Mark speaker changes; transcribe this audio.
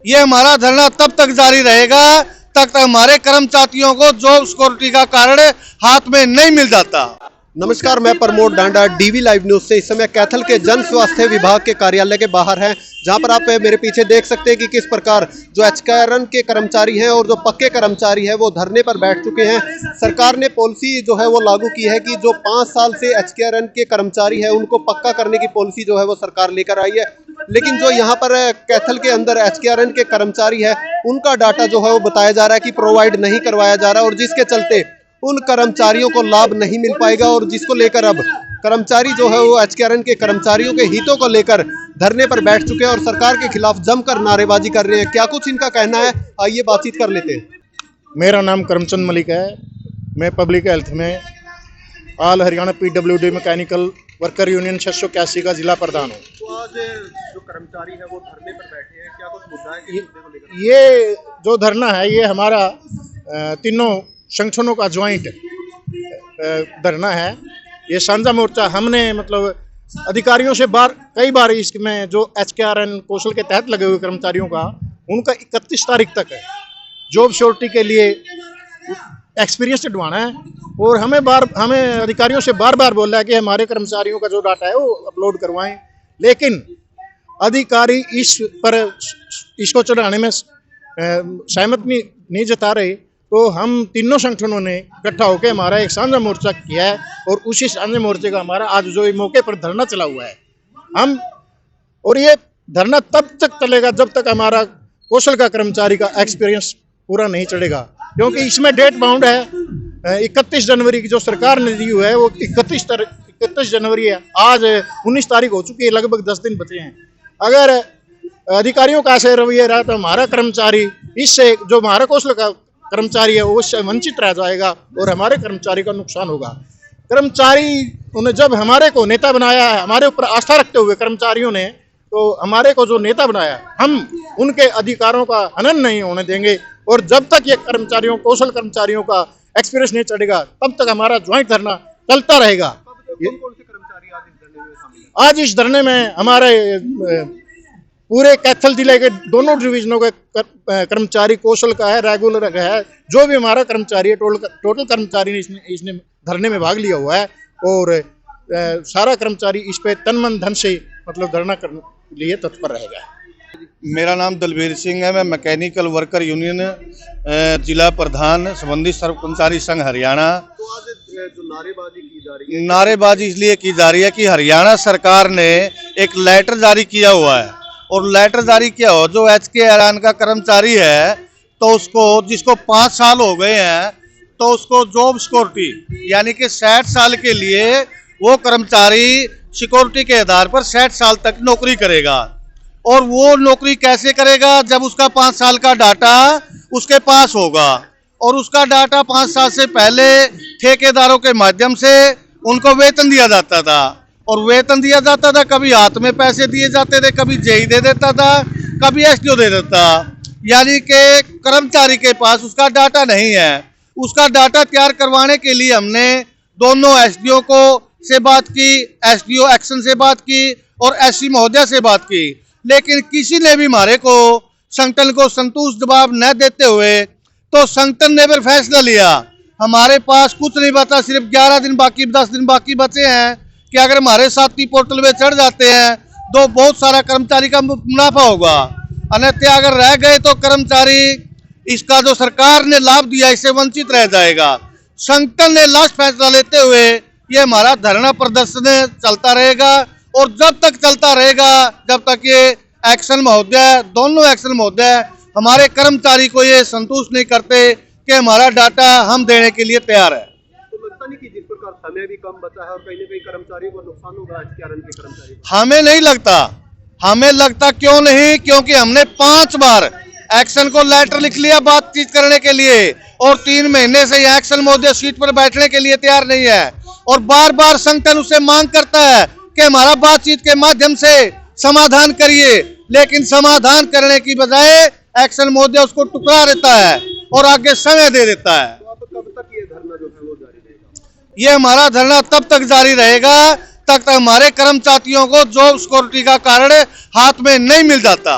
Speaker 1: ये हमारा धरना तब तक जारी रहेगा तक हमारे कर्मचारियों को जॉब सिक्योरिटी का कारण हाथ में नहीं मिल जाता।
Speaker 2: नमस्कार, मैं प्रमोद डांडा, डीवी लाइव न्यूज से इस समय कैथल के जन स्वास्थ्य विभाग के कार्यालय के बाहर हैं, जहां पर आप मेरे पीछे देख सकते हैं कि किस प्रकार जो एचकेआरएन के कर्मचारी हैं और जो पक्के कर्मचारी हैं वो धरने पर बैठ चुके हैं। सरकार ने पॉलिसी जो है वो लागू की है कि जो 5 साल से एचकेआरएन के कर्मचारी हैं उनको पक्का करने की पॉलिसी जो है वो सरकार लेकर आई है। लेकिन जो यहाँ पर कैथल के अंदर एचकेआरएन के कर्मचारी है उनका डाटा जो है वो बताया जा रहा है कि प्रोवाइड नहीं करवाया जा रहा, और जिसके चलते उन कर्मचारियों को लाभ नहीं मिल पाएगा, और जिसको लेकर अब कर्मचारी जो है वो एचकेआरएन के कर्मचारियों के हितों को लेकर धरने पर बैठ चुके हैं और सरकार के खिलाफ जमकर नारेबाजी कर रहे हैं। क्या कुछ इनका कहना है, आइए बातचीत कर लेते हैं।
Speaker 3: मेरा नाम करमचंद मलिक है। मैं पब्लिक हेल्थ में all Haryana PWD mechanical worker union 681 का जिला प्रधान हूँ।
Speaker 2: तो आज जो कर्मचारी है वो धरने पर बैठे हैं, क्या कुछ मुद्दा है कि मुद्दे को लेकर?
Speaker 3: ये जो धरना है ये हमारा तीनों संगठनों का ज्वाइंट धरना है। ये साझा मोर्चा हमने मतलब अधिकारियों से कई बार इसमें जो एचकेआरएन कौशल के तहत लगे हुए कर्मचारियों का उनका 31 तारीख तक है जॉब सिक्योरिटी के लिए एक्सपीरियंस ढूंढवाना है, और हमें अधिकारियों से बार बार बोला है कि हमारे कर्मचारियों का जो डाटा है वो अपलोड करवाएं, लेकिन अधिकारी इसको चढ़ाने में सहमत नहीं जता रहे। तो हम तीनों संगठनों ने इकट्ठा होकर हमारा एक साझा मोर्चा किया है, और उसी साझा मोर्चे का हमारा आज जो मौके पर धरना चला हुआ है और ये धरना तब तक चलेगा जब तक हमारा कौशल का कर्मचारी का एक्सपीरियंस पूरा नहीं चढ़ेगा, क्योंकि इसमें डेट बाउंड है 31 जनवरी की जो सरकार ने दी हुई है वो 31 जनवरी है। आज 19 तारीख हो चुकी है, लगभग 10 दिन बचे हैं। अगर अधिकारियों का ऐसे रवैया रहा तो हमारा कर्मचारी इससे जो हमारा कौशल का कर्मचारी है वो उससे वंचित रह जाएगा और हमारे कर्मचारी का नुकसान होगा। कर्मचारी उन्हें जब हमारे को नेता बनाया है, हमारे ऊपर आस्था रखते हुए कर्मचारियों ने तो हमारे को जो नेता बनाया, हम उनके अधिकारों का हनन नहीं होने देंगे, और जब तक ये कर्मचारियों कौशल कर्मचारियों का एक्सपीरियंस नहीं चढ़ेगा तब तक हमारा ज्वाइंट धरना चलता रहेगा।
Speaker 2: कौन से कर्मचारी आज इस धरने में शामिल हैं?
Speaker 3: आज इस धरने में हमारे पूरे कैथल जिले के दोनों डिवीजनों के कर्मचारी कौशल का है, रेगुलर का है, जो भी हमारा कर्मचारी है टोटल कर्मचारी ने इसने धरने में भाग लिया हुआ है, और सारा कर्मचारी इस पे तन मन धन से मतलब धरना करने के लिए तत्पर रहेगा।
Speaker 1: मेरा नाम दलबीर सिंह है। मैं मैकेनिकल वर्कर यूनियन जिला प्रधान संबंधित सर्व कर्मचारी संघ हरियाणा।
Speaker 2: तो आज जो नारेबाजी की जा रही है,
Speaker 1: नारेबाजी इसलिए की जा रही है कि हरियाणा सरकार ने एक लेटर जारी किया हुआ है, और लेटर जारी किया हो जो एचकेआरएन का कर्मचारी है तो उसको जिसको 5 साल हो गए हैं तो उसको जॉब सिक्योरिटी यानी कि 60 साल के लिए वो कर्मचारी सिक्योरिटी के आधार पर 60 साल तक नौकरी करेगा। और वो नौकरी कैसे करेगा जब उसका 5 साल का डाटा उसके पास होगा, और उसका डाटा 5 साल से पहले ठेकेदारों के माध्यम से उनको वेतन दिया जाता था, और वेतन दिया जाता था, कभी हाथ में पैसे दिए जाते थे, कभी जेई दे देता था, कभी एसडीओ दे देता, यानी कि कर्मचारी के पास उसका डाटा नहीं है। उसका डाटा तैयार करवाने के लिए हमने दोनों एसडीओ को से बात की, एसडीओ एक्शन से बात की और एससी महोदय से बात की, लेकिन किसी ने भी हमारे को संगठन को संतुष्ट जवाब न देते हुए तो संगठन ने फिर फैसला लिया, हमारे पास कुछ नहीं बचा, सिर्फ 11 दिन बाकी 10 दिन बाकी बचे हैं कि अगर हमारे साथी पोर्टल में चढ़ जाते हैं तो बहुत सारा कर्मचारी का मुनाफा होगा, अन्यथा अगर रह गए तो कर्मचारी इसका जो सरकार ने लाभ दिया इससे वंचित रह जाएगा। संगठन ने लास्ट फैसला लेते हुए ये हमारा धरना प्रदर्शन चलता रहेगा, और जब तक चलता रहेगा जब तक ये एक्शन महोदय दोनों एक्शन महोदय हमारे कर्मचारी को ये संतुष्ट नहीं करते कि हमारा डाटा हम देने के लिए तैयार है।
Speaker 2: नहीं कि जिस प्रकार समय भी कम बचा है और कहीं ना कहीं कर्मचारियों को नुकसान होगा एचकेआरएन के कर्मचारी को?
Speaker 1: हमें नहीं लगता, हमें लगता क्यों नहीं, क्योंकि हमने 5 बार एक्शन को लेटर लिख लिया बातचीत करने के लिए, और 3 महीने से यह एक्शन महोदय सीट पर बैठने के लिए तैयार नहीं है, और बार बार संगठन उसे मांग करता है कि हमारा बातचीत के माध्यम से समाधान करिए, लेकिन समाधान करने की बजाय एक्शन महोदय उसको टुकरा देता है और आगे समय दे देता है।
Speaker 2: तो अब कब तक ये धरना जो है वो जारी रहेगा?
Speaker 1: ये हमारा धरना तब तक जारी रहेगा तक हमारे कर्मचारियों को जॉब सिक्योरिटी का कारण हाथ में नहीं मिल जाता।